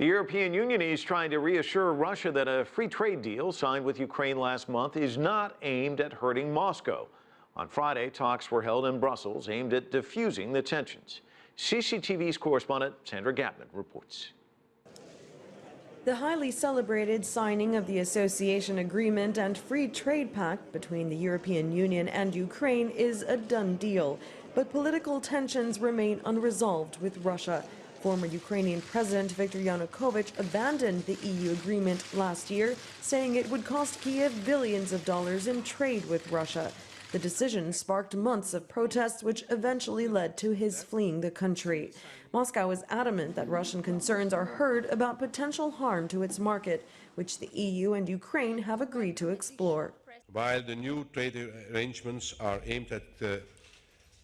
The European Union is trying to reassure Russia that a free trade deal signed with Ukraine last month is not aimed at hurting Moscow. On Friday, talks were held in Brussels aimed at diffusing the tensions. CCTV's correspondent Sandra Gathmann reports. The highly celebrated signing of the association agreement and free trade pact between the European Union and Ukraine is a done deal, but political tensions remain unresolved with Russia. Former Ukrainian President Viktor Yanukovych abandoned the EU agreement last year, saying it would cost Kiev billions of dollars in trade with Russia. The decision sparked months of protests, which eventually led to his fleeing the country. Moscow is adamant that Russian concerns are heard about potential harm to its market, which the EU and Ukraine have agreed to explore. While the new trade arrangements are aimed at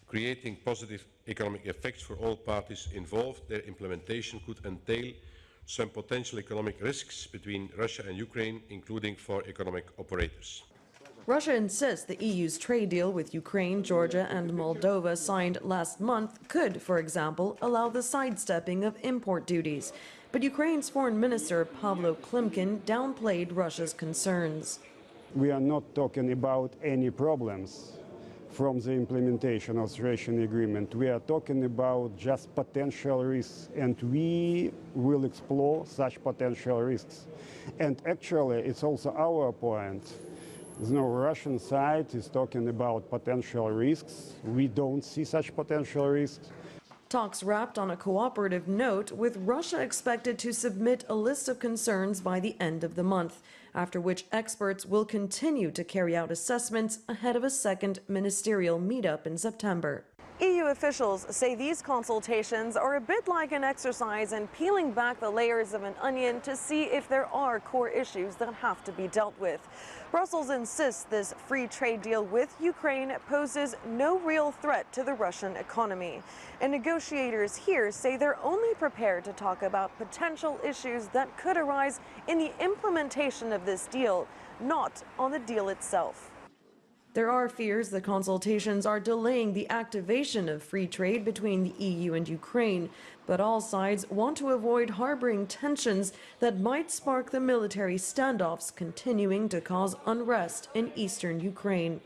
creating positive economic effects for all parties involved, their implementation could entail some potential economic risks between Russia and Ukraine, including for economic operators. Russia insists the EU's trade deal with Ukraine, Georgia and Moldova signed last month could, for example, allow the sidestepping of import duties. But Ukraine's Foreign Minister Pavlo Klimkin downplayed Russia's concerns. We are not talking about any problems from the implementation of the Russian agreement. We are talking about just potential risks, and we will explore such potential risks. And actually, it's also our point. The Russian side is talking about potential risks. We don't see such potential risks. Talks wrapped on a cooperative note, with Russia expected to submit a list of concerns by the end of the month, after which experts will continue to carry out assessments ahead of a second ministerial meetup in September. EU officials say these consultations are a bit like an exercise in peeling back the layers of an onion to see if there are core issues that have to be dealt with. Brussels insists this free trade deal with Ukraine poses no real threat to the Russian economy. And negotiators here say they're only prepared to talk about potential issues that could arise in the implementation of this deal, not on the deal itself. There are fears the consultations are delaying the activation of free trade between the EU and Ukraine, but all sides want to avoid harboring tensions that might spark the military standoffs continuing to cause unrest in eastern Ukraine.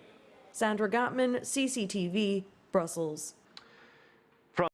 Sandra Gathmann, CCTV, Brussels.